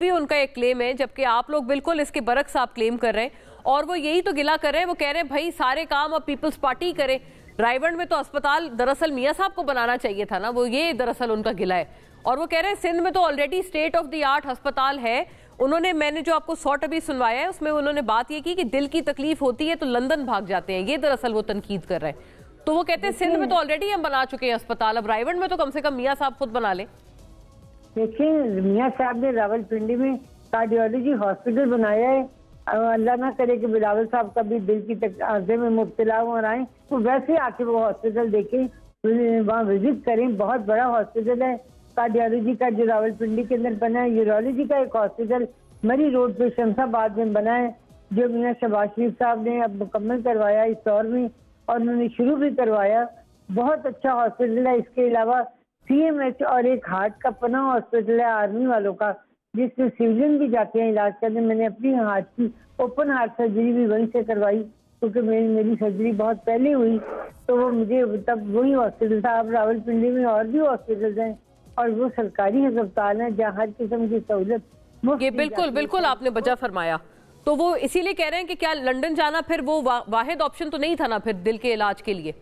भी उनका एक क्लेम है, जबकि आप लोग बिल्कुल इसके बरक्स आप क्लेम कर रहे हैं और वो यही तो गिला कर रहे हैं। वो कह रहे हैं भाई सारे काम अब पीपल्स पार्टी करे। रायगढ़ में तो अस्पताल दरअसल मियां साहब को बनाना चाहिए था ना, वो ये दरअसल उनका गिला है। और वो कह रहे हैं सिंध में तो already state of the art अस्पताल है। मैंने जो आपको शॉर्ट अभी सुनवाया है उसमें उन्होंने बात ये की कि दिल की तकलीफ होती है तो लंदन भाग जाते हैं, ये दरअसल वो तनकीद कर रहे हैं। तो वो कहते हैं सिंध में तो ऑलरेडी हम बना चुके हैं अस्पताल, अब रायगढ़ में तो कम से कम मियां साहब खुद बना ले। देखिए, मियां साहब ने रावलपिंडी में कार्डियोलॉजी हॉस्पिटल बनाया है। अल्लाह ना करे कि बिलावल साहब कभी दिल की तकलीफ में मुब्तला हो और आए तो वैसे आके वो हॉस्पिटल देखें, वहाँ विजिट करें। बहुत बड़ा हॉस्पिटल है कार्डियोलॉजी का जो रावलपिंडी के अंदर बना है। यूरोलॉजी का एक हॉस्पिटल मरी रोड पे शमशाबाद में बना है जो मियां शहबाज शरीफ साहब ने अब मुकम्मल करवाया इस दौर में, और उन्होंने शुरू भी करवाया। बहुत अच्छा हॉस्पिटल है। इसके अलावा CMH और एक हार्ट का पना हॉस्पिटल है आर्मी वालों का, जिसमें सिविलियन भी जाते हैं इलाज करने। मैंने अपनी हार्ट की ओपन हार्ट सर्जरी भी वहीं से करवाई, क्योंकि मेरी सर्जरी बहुत पहले हुई, तो वो मुझे तब वही हॉस्पिटल था। अब रावलपिंडी में और भी हॉस्पिटल हैं और वो सरकारी अस्पताल है जहाँ हर किस्म की सहूलत। ये बिल्कुल आपने वजह फरमाया। तो वो इसीलिए कह रहे हैं कि क्या लंदन जाना फिर वो वाहिद ऑप्शन तो नहीं था ना फिर दिल के इलाज के लिए,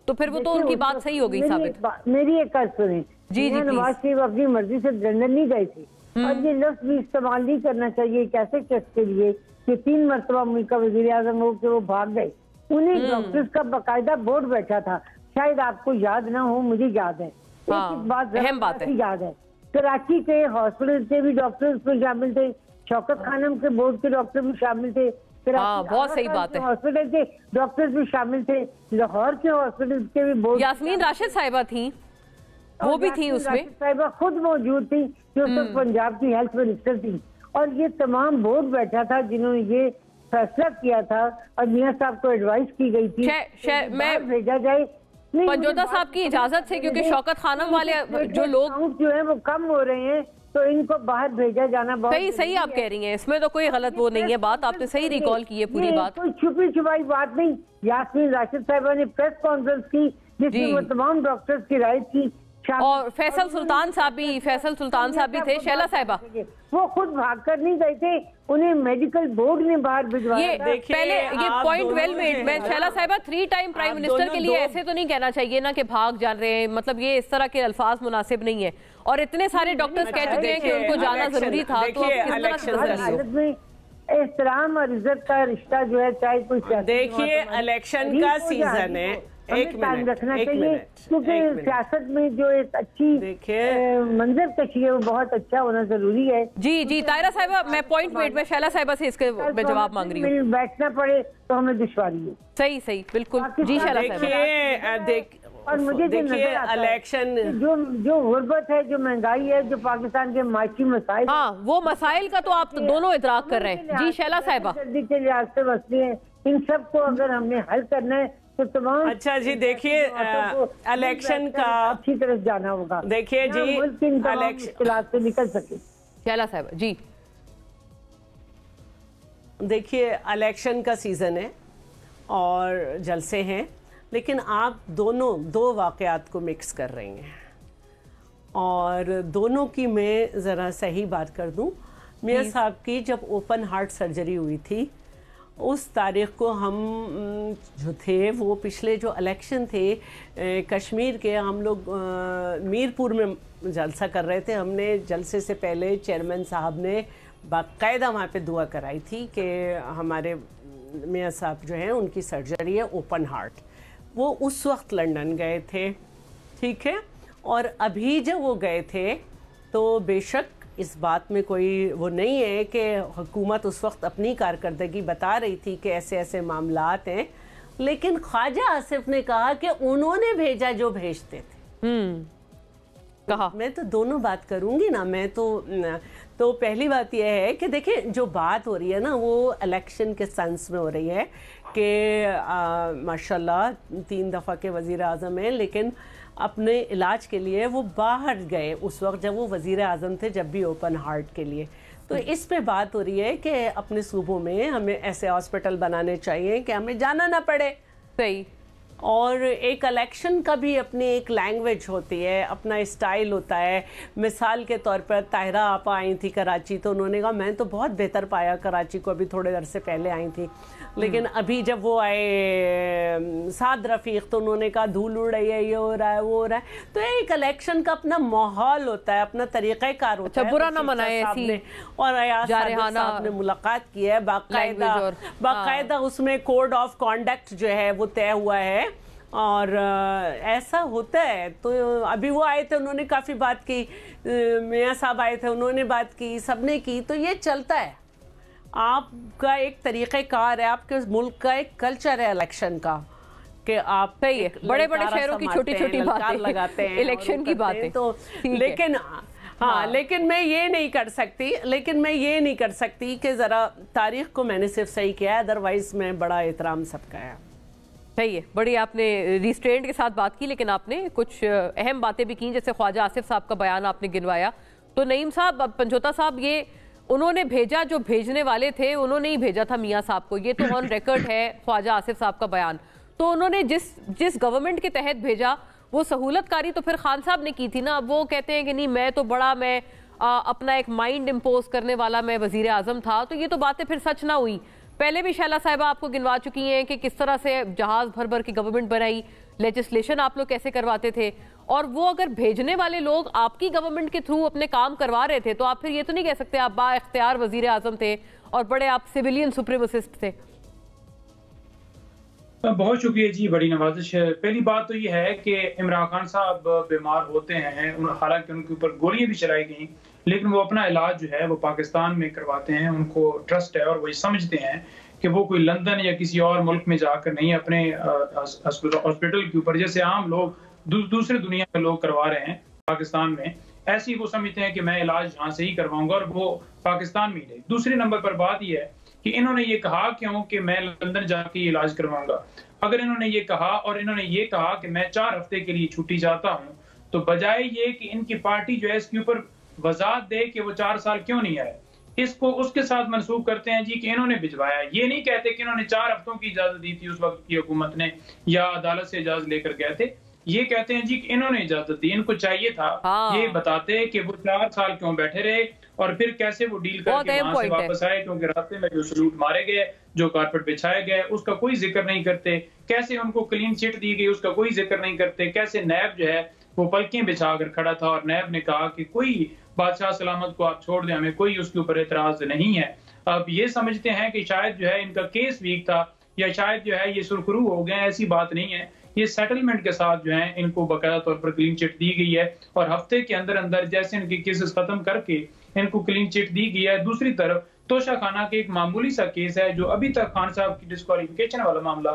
तो फिर वो तो उनकी बात सही हो गई साबित। मेरी एक बात सुनी, जी नवाज शरीफ अपनी मर्जी से लंदन नहीं गए थे, और ये लफ्ज भी इस्तेमाल नहीं करना चाहिए एक ऐसे शख्स के लिए कि 3 मरतबा मुल्क का वजीर आजम हो के वो भाग गए। उन्हें डॉक्टर्स का बाकायदा बोर्ड बैठा था, शायद आपको याद ना हो, मुझे याद है। हाँ, अहम बात है। याद है कराची के हॉस्पिटल से भी डॉक्टर उसमें शामिल थे, शौकत खानम के बोर्ड के डॉक्टर भी शामिल थे, बहुत सही बात है, हॉस्पिटल के डॉक्टर्स भी शामिल थे, लाहौर के हॉस्पिटल के भी बोर्ड। यास्मीन राशिद साहिबा थी, वो भी थी उसमें, साहिबा खुद मौजूद थी जो सब पंजाब की हेल्थ मिनिस्टर थी। और ये तमाम बोर्ड बैठा था जिन्होंने ये फैसला किया था, और मियां साहब को एडवाइस की गई थी मैं भेजा जाए पंजोदा साहब की इजाजत से, क्योंकि शौकत खानम वाले जो लोग जो है वो कम हो रहे हैं, तो इनको बाहर भेजा जाना बहुत सही आप कह रही हैं। इसमें तो कोई गलत वो नहीं है बात, आपने सही रिकॉल की है पूरी बात, कोई छुपी छुपाई बात नहीं। यास्मीन राशिद साहिबा ने प्रेस कॉन्फ्रेंस की जिसमें वो तमाम डॉक्टर्स की राय थी, और फैसल सुल्तान साहब भी थे, शैला साहिबा वो खुद भाग कर नहीं गए थे, उन्हें मेडिकल बोर्ड ने बाहर भिजवाया था। पहले ये पॉइंट वेल मेड। मैं शैला साहिबा 3 टाइम प्राइम मिनिस्टर के लिए ऐसे तो नहीं कहना चाहिए ना कि भाग जा रहे हैं, मतलब ये इस तरह के अल्फाज मुनासिब नहीं है। और इतने सारे डॉक्टर्स कह चुके हैं कि उनको जाना जरूरी था, तो अब किस तरह से एहतराम और इज्जत का रिश्ता जो है, चाहे कोई देखिए इलेक्शन का सीजन है, एक मिनट रखना चाहिए, क्योंकि सियासत में जो एक अच्छी मंजर कशी है वो बहुत अच्छा होना जरूरी है। जी तायरा साहिबा, मैं पॉइंट वेट में शैला साहिबा से इसके जवाब मांग रही हूँ। बैठना पड़े तो हमें दुश्वारी है। सही बिल्कुल जी शैला साहिबा। और मुझे इलेक्शन जो गुर्बत है, जो महंगाई है, जो पाकिस्तान के माशी मसाइल, हाँ वो मसाइल का तो आप दोनों इदराक कर रहे हैं। जी शैला साहिबा, जल्दी के लिहाज से मसले हैं, इन सबको अगर हमने हल करना है तो तमाम। अच्छा जी, देखिए इलेक्शन का अच्छी तरफ जाना होगा। देखिए जी, इलेक्शन से निकल सके। शैला साहिबा जी, देखिए इलेक्शन का सीजन है और जलसे हैं, लेकिन आप दो वाक़यात को मिक्स कर रही हैं, और दोनों की मैं ज़रा सही बात कर दूं। मियां साहब की जब ओपन हार्ट सर्जरी हुई थी, उस तारीख को हम जो थे वो पिछले जो इलेक्शन थे कश्मीर के, हम लोग मीरपुर में जलसा कर रहे थे। हमने जलसे से पहले चेयरमैन साहब ने बाकायदा वहाँ पे दुआ कराई थी कि हमारे मियां साहब जो हैं उनकी सर्जरी है ओपन हार्ट। वो उस वक्त लंदन गए थे, ठीक है। और अभी जब वो गए थे तो बेशक इस बात में कोई वो नहीं है कि हुकूमत उस वक्त अपनी कारकर्दगी बता रही थी कि ऐसे ऐसे मामलात हैं, लेकिन ख्वाजा आसिफ ने कहा कि उन्होंने भेजा जो भेजते थे। कहा मैं तो दोनों बात करूंगी ना। मैं तो पहली बात यह है कि देखिए जो बात हो रही है ना वो इलेक्शन के सेंस में हो रही है कि माशाल्लाह 3 दफ़ा के वज़ीर आज़म हैं, लेकिन अपने इलाज के लिए वो बाहर गए उस वक्त जब वो वज़ीर आज़म थे, जब भी ओपन हार्ट के लिए। तो इस पे बात हो रही है कि अपने सूबों में हमें ऐसे हॉस्पिटल बनाने चाहिए कि हमें जाना ना पड़े। सही और एक इलेक्शन का भी अपनी एक लैंग्वेज होती है, अपना स्टाइल होता है। मिसाल के तौर पर ताहिरा आपा आई थी कराची, तो उन्होंने कहा मैं तो बहुत बेहतर पाया कराची को, अभी थोड़े अरसे पहले आई थी, लेकिन अभी जब वो आए साद रफ़ीक तो उन्होंने कहा धूल उड़ रही है, ये हो रहा है, वो हो रहा है। तो एक इलेक्शन का अपना माहौल होता है, अपना तरीक़ाकार होता है। बुरा ना मनाए ऐसी, और अयाज साहब ने मुलाकात की है बाकायदा उसमें कोड ऑफ कॉन्डक्ट जो है वो तय हुआ है, और ऐसा होता है। तो अभी वो आए थे, उन्होंने काफ़ी बात की, मियाँ साहब आए थे, उन्होंने बात की, सबने की, तो ये चलता है। आपका एक तरीक़ाकार है, आपके मुल्क का एक कल्चर है इलेक्शन का, कि आप सही है, बड़े बड़े शहरों की छोटी छोटी बातें लगाते हैं, इलेक्शन की बातें। तो लेकिन हाँ, लेकिन मैं ये नहीं कर सकती कि ज़रा तारीख़ को मैंने सिर्फ सही किया है, अदरवाइज़ मैं बड़ा एहतराम सबका है। सही है, बड़ी आपने रिस्ट्रेंट के साथ बात की, लेकिन आपने कुछ अहम बातें भी की, जैसे ख्वाजा आसिफ साहब का बयान आपने गिनवाया। तो नईम साहब, पंजोता साहब, ये उन्होंने भेजा, जो भेजने वाले थे उन्होंने ही भेजा था मियाँ साहब को, ये तो ऑन रिकॉर्ड है ख्वाजा आसिफ साहब का बयान। तो उन्होंने जिस गवर्नमेंट के तहत भेजा वो सहूलतकारी तो फिर खान साहब ने की थी ना। अब वो कहते हैं कि नहीं, मैं तो बड़ा, मैं अपना एक माइंड इम्पोज करने वाला मैं वजीर आजम था। तो ये तो बातें फिर सच ना हुई। पहले भी शैला साहिबा आपको गिनवा चुकी हैं कि किस तरह से जहाज भर भर की गवर्नमेंट बनाई, लेजिस्लेशन आप लोग कैसे करवाते थे, और वो अगर भेजने वाले लोग आपकी गवर्नमेंट के थ्रू अपने काम करवा रहे थे, तो आप फिर ये तो नहीं कह सकते आप बाइख्तियार वजीर आजम थे और बड़े आप सिविलियन सुप्रीमसिस्ट थे। बहुत शुक्रिया जी, बड़ी नवाजिश है। पहली बात तो ये है कि इमरान खान साहब बीमार होते हैं, हालांकि उनके ऊपर गोलियां भी चलाई गई, लेकिन वो अपना इलाज जो है वो पाकिस्तान में करवाते हैं। उनको ट्रस्ट है और वो समझते हैं कि वो कोई लंदन या किसी और मुल्क में जाकर नहीं, अपने हॉस्पिटल के ऊपर जैसे आम लोग दूसरे दुनिया में लोग करवा रहे हैं पाकिस्तान में, ऐसे ही वो समझते हैं कि मैं इलाज यहाँ से ही करवाऊंगा, और वो पाकिस्तान में ही नहीं। दूसरे नंबर पर बात यह है कि इन्होंने ये कहा क्यों कि मैं लंदन जाके इलाज करवाऊंगा। अगर इन्होंने ये कहा और इन्होंने ये कहा कि मैं 4 हफ्ते के लिए छुट्टी चाहता हूं, तो बजाय ये कि इनकी पार्टी जो है इसके ऊपर वजाहत दे कि वो 4 साल क्यों नहीं आए, इसको उसके साथ मंसूब करते हैं जी कि इन्होंने भिजवाया। ये नहीं कहते कि इन्होंने 4 हफ्तों की इजाजत दी थी उस वक्त की हुकूमत ने, या अदालत से इजाजत लेकर गए थे। ये कहते हैं जी कि इन्होंने इजाजत दी, इनको चाहिए था। ये बताते कि वो 4 साल क्यों बैठे रहे और फिर कैसे वो डील करके वहां से वापस आए, क्योंकि रास्ते में जो सलूट मारे गए, जो कारपेट बिछाए गए, उसका कोई जिक्र नहीं करते। कैसे उनको क्लीन चिट दी गई, उसका कोई जिक्र नहीं करते। कैसे नैब जो है वो पलकें बिछाकर खड़ा था और नैब ने कहा कि कोई बादशाह सलामत को आप छोड़ दें, हमें कोई उसके ऊपर एतराज नहीं है। अब ये समझते हैं कि शायद जो है इनका केस वीक था, या शायद जो है ये सुरखरू हो गए। ऐसी बात नहीं है। ये सेटलमेंट के साथ जो है इनको बाकायदा तौर पर क्लीन चिट दी गई है, और हफ्ते के अंदर अंदर जैसे इनके केसेस खत्म करके इनको क्लीन चिट दी गई है। दूसरी तरफ तोशा खाना के एक मामूली सा केस है जो अभी तक खान साहब की डिस्क्वालिफिकेशन वाला मामला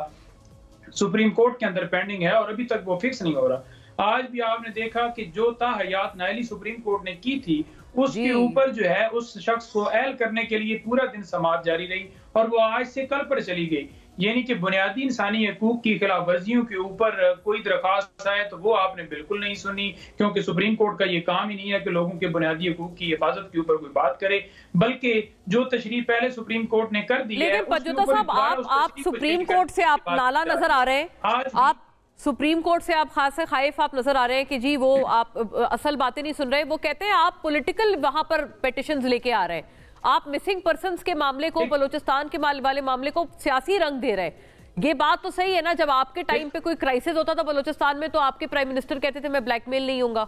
सुप्रीम कोर्ट के अंदर पेंडिंग है और अभी तक वो फिक्स नहीं हो रहा। आज भी आपने देखा कि जो ताहयात नायली सुप्रीम कोर्ट ने की थी, उसके ऊपर जो है उस शख्स को एहल करने के लिए पूरा दिन समाअत जारी रही, और वो आज से कल पर चली गई। यानी कि बुनियादी इंसानी हकूक की खिलाफ वर्जियों के ऊपर कोई दरखास्त आए तो वो आपने बिल्कुल नहीं सुनी, क्योंकि सुप्रीम कोर्ट का ये काम ही नहीं है कि लोगों के बुनियादी हकूक की हिफाजत के ऊपर कोई बात करे, बल्कि जो तशरीह पहले सुप्रीम कोर्ट ने कर दी है। लेकिन पंजोता साहब, आप सुप्रीम कोर्ट से आप नाला नजर आ रहे हैं, आप सुप्रीम कोर्ट से आप खास खाइफ आप नजर आ रहे हैं कि जी वो आप असल बातें नहीं सुन रहे। वो कहते हैं आप पॉलिटिकल वहां पर पिटिशंस लेके आ रहे हैं, आप मिसिंग पर्सन्स के मामले को, बलूचिस्तान के वाले मामले को सियासी रंग दे रहे हैं। ये बात तो सही है ना, जब आपके टाइम पे कोई क्राइसिस होता था बलूचिस्तान में तो आपके प्राइम मिनिस्टर कहते थे मैं ब्लैकमेल नहीं होऊंगा।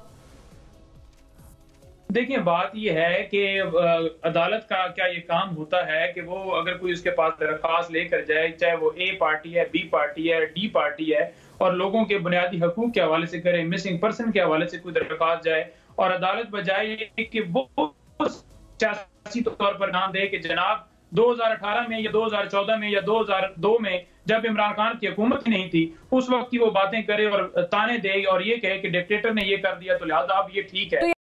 देखिए, बात यह है कि अदालत का क्या ये काम होता है कि वो अगर कोई उसके पास दरख्वास्त लेकर जाए, चाहे वो ए पार्टी है, बी पार्टी है, डी पार्टी है, और लोगों के बुनियादी हकूक के हवाले से करे, मिसिंग पर्सन के हवाले से कोई दरख्वास्त जाए, और अदालत बजाय कि वो सियासी तौर पर नाम दे कि जनाब 2018 में या 2014 में या 2002 में जब इमरान खान की हुकूमत नहीं थी उस वक्त की वो बातें करे और ताने दे और ये कहे कि डिक्टेटर ने ये कर दिया तो लिहाजा अब ये ठीक है।